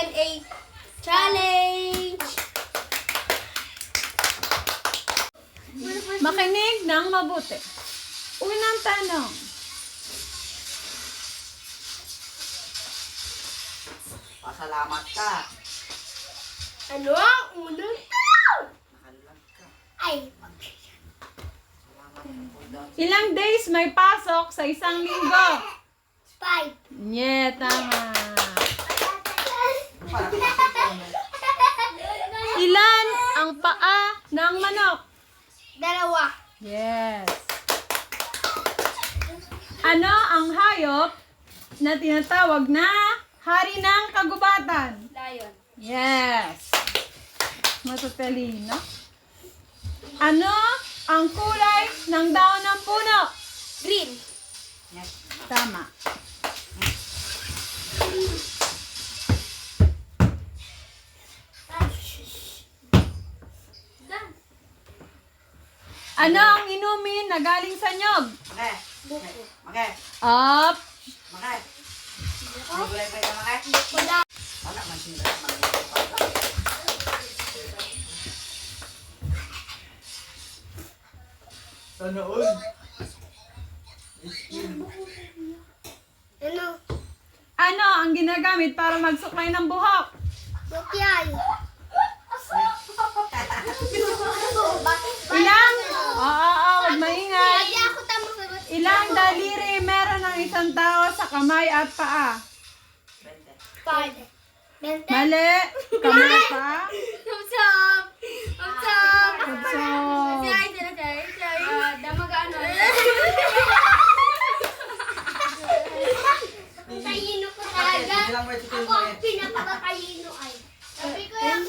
Q&A challenge. Makinig ng mabuti. Unang tanong. Pasalamat ka. Ano ang unang tanong? Nakalag ka. Ay, Salamat ka po daw. Ilang days may pasok sa isang linggo? 5. Yeah, tama. Para ka. Ilan ang paa ng manok? 2. Yes. Ano ang hayop na tinatawag na hari ng kagubatan? Lion. Yes. Matutalino. Ano ang kulay ng daon ng puno? Green. Tama. Ano ang inumin na galing sa nyog? Make. Make. Up. Make. May gulay pa ito, Make. Wala. Wala man siya. Sana all. Ano? Ano ang ginagamit para magsuklay ng buhok? Bukyay. Ilang? Huwag maingay. Lagi ako tamang sagot. Ilang daliri meron ng isang tao sa kamay at paa? 5. Mali. Kamay at paa? Kapsap! Kapsap! Kapsap. Damagaan mo. Talino ko talaga. Ilang may tutuloy Ako mo ang pinakakatalino ay. Sabi ko yung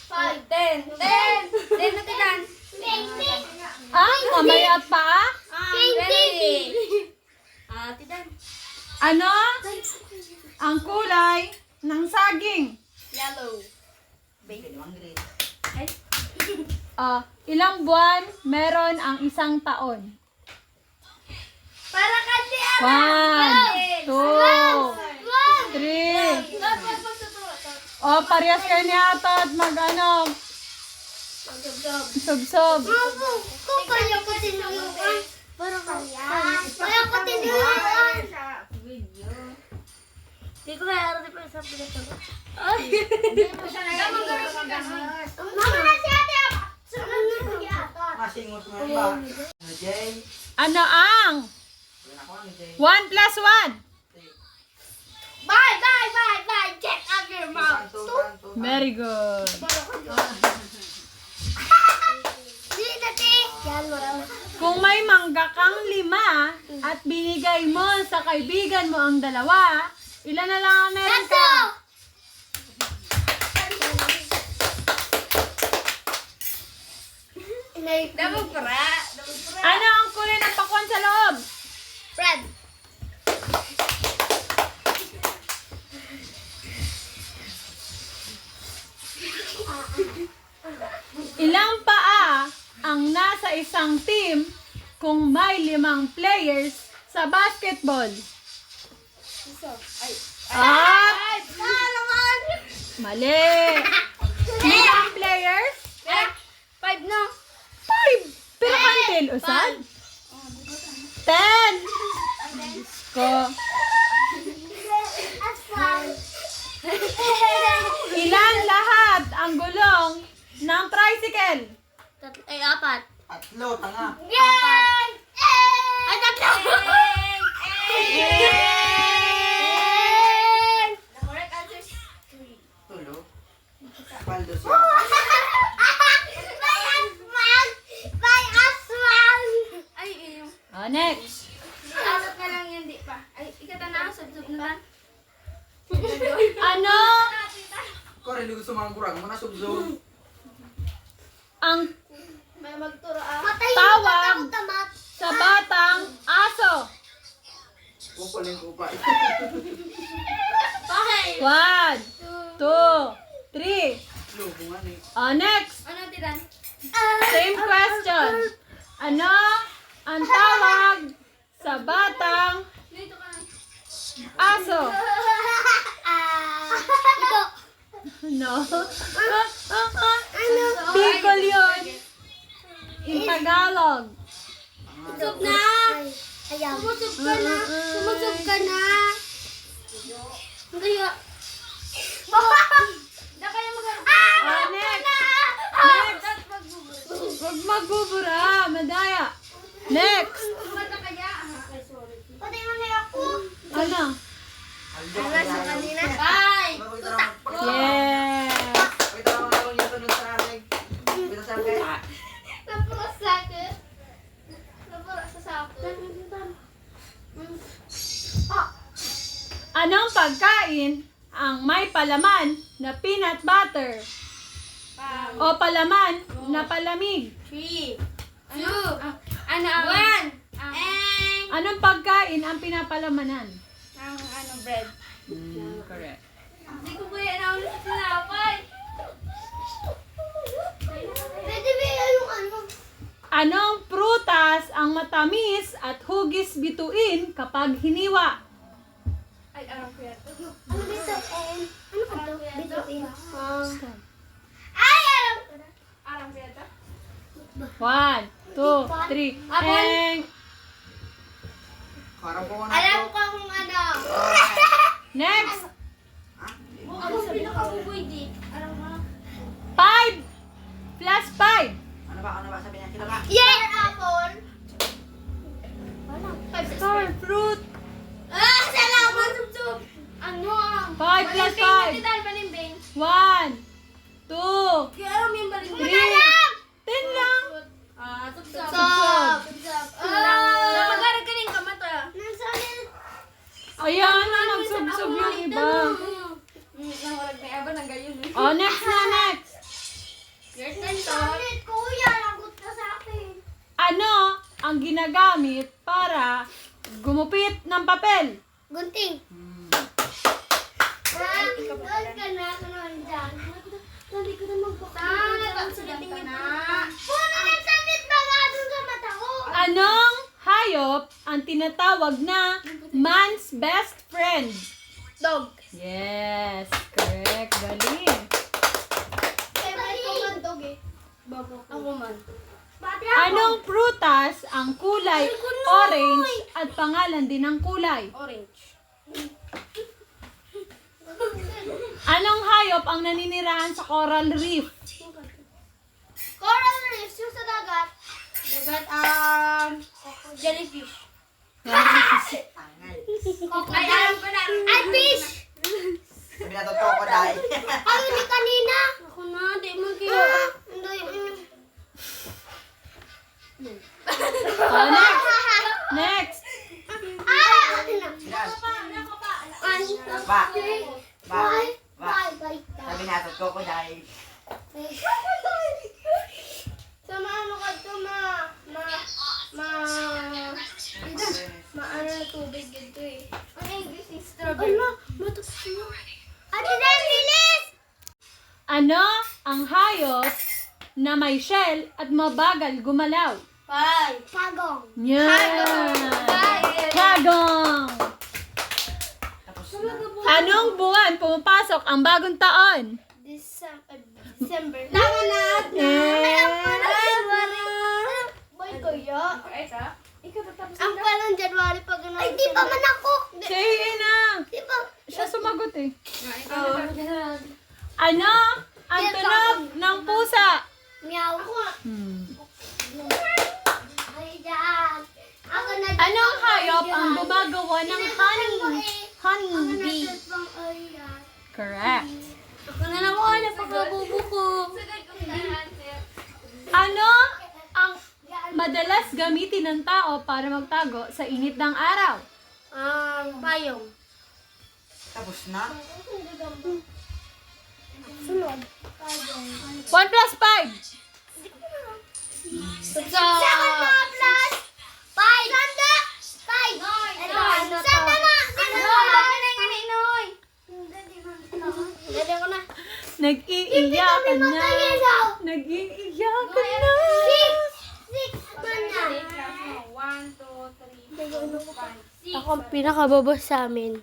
5. 10. 10 na tinan. 20. Ang kamay at paa? 20. Tinan. Ano ang kulay ng saging? Yellow. Ilang buwan meron ang isang taon? Para kasi 1, 2, 3. Parehas kayo ni Ato at mag-ano, subsob. Kung kaya ko tinulungan. Para kaya ko tinulungan. Hindi ko kaya araw pa sa bigat ko. Ay! Mama na si ate! Sunod na po yata. Masingot mo yun ba? Ano, Jay? Ano ang Yun ako, ano, Jay? 1 plus 1? Bye! Bye! Bye! Bye! Check out your mouth! Tutan. Very good. Hindi dati! Yan mo raw. Kung may mangga kang 5 at binigay mo sa kaibigan mo ang 2, ilan na lang ang meron Let's ka? go! Dabog para. Ano ang kulay ng pakwan sa loob? Red. Ilang paa ang nasa isang team kung may 5 players sa basketball? At naman! mali. 5 players? 5 no? 5. Pero kantil, usad? 10. Ko. Ilan lahat ang gulong ng tricycle? 4. Tatlo, tanga. Yay! Ay, 3! The correct answer is 3. Tulo. Paldo siya. By aswang! By aswang! Ay, iyo. Next. Asap na lang yan, di pa. Ay, ikata na, sub-sub na lang. Ano Ko rin gusto mga kurang. Mga subzo. ang May magturo ah. tawag sa batang aso? Huwag ko lang kupa. Okay. 1, 2, 3. Lubungan eh. Next. Ano, tiran? Same question. Ano ang tawag sa batang Dito ka lang. aso? Ito. No. Bicol yun. In Tagalog. Sub na! Sumusub ka na! Sumusub ka na! Ang kaya... Na kaya Oh, next. Huwag magbubura. Madaya. Next. Patay mo na ako! Ano? Wala sa kanina. Bye! Yes. Napura sa akin. Napura sa sako. Anong pagkain ang may palaman na peanut butter? O palaman na palamig? 3, 2, 1. Anong pagkain ang pinapalamanan? Ang bread. Correct. Hindi ko kaya na ulit sinapay. Pwede ba yung ano? Anong prutas ang matamis at hugis bituin kapag hiniwa? Ay, alam ko yan. Ano bituin? Ano ka to? Bituin. Ay, alam ko na. Alam ko yan to? 1, 2, 3. And Alam ko kung ano. next. Ako pinakabuboy di. Alam mo? 5 plus 5. Ano ba? Sabi niya, sila ba? Yeah! Apple. Wala. Star fruit. Salamat, Sub-Sub. Ano? 5 plus 5. Matital, balimbing. 1, 2, Kaya alam yung balimbing. 3. 10 lang. Sub-Sub. Sub-Sub. Napagarag ka rin kamata. Nasaan? Ayan na, nagsubsob yung iba. Nawarag na iba, nanggayon. Oh, next na, next. Your turn, Tol. Kuya, lagot ka sa akin. Ano ang ginagamit para gumupit ng papel? Gunting. Doon ka na, kanon dyan. Dali ko na magpapagod. Salitin ka na. Puno nagsalit ba nga doon sa mata ko? Anong hayop ang tinatawag na man's best friend? Dog. Yes, correct. Galing. Favorite ko man dog eh. Ako man. Anong prutas ang kulay orange at pangalan din ng kulay? Orange. Anong hayop ang naninirahan sa coral reef? Coral reefs yung sa dagat. Dagat, jellyfish. Ay, alam ko na. Ay, fish! Sabi na to, crocodile. Ay, hindi kanina. Ako na, di mo kayo. Hindi. Oh, next. Next. Sabi na to, crocodile. Sama ano ka to, ano na tubig dito eh. Ang English is strawberry. Ano? Matapos mo. Ate Dan, bilis! Ano ang hayop na may shell at mabagal gumalaw? Kagong. Yeah. Kagong. Tapos na. Anong buwan pumapasok ang bagong taon? December. Tama na. Boy ko ya. Ang palang January pag ano. Ay, di pa man ako. Sige na. Di pa. Siya sumagot eh. Ano ang tunog ng pusa? Meow. Ay, dyan. Ako na. Anong hayop ang gumagawa ng honeybee? Correct. Ako na lang ako na pagkabubo ko. Ano ang madalas gamitin ng tao para magtago sa init ng araw? Payong. Tapos na. Sunod. 1 plus 5. Second na plus 5. Sanda! 5. Sanda na! Dali ko na. Nag-iiyakan na. Nag-iiyakan na. 6 man na. 1, 2, 3, 4, 5, 6. Ako ang pinakababa sa amin.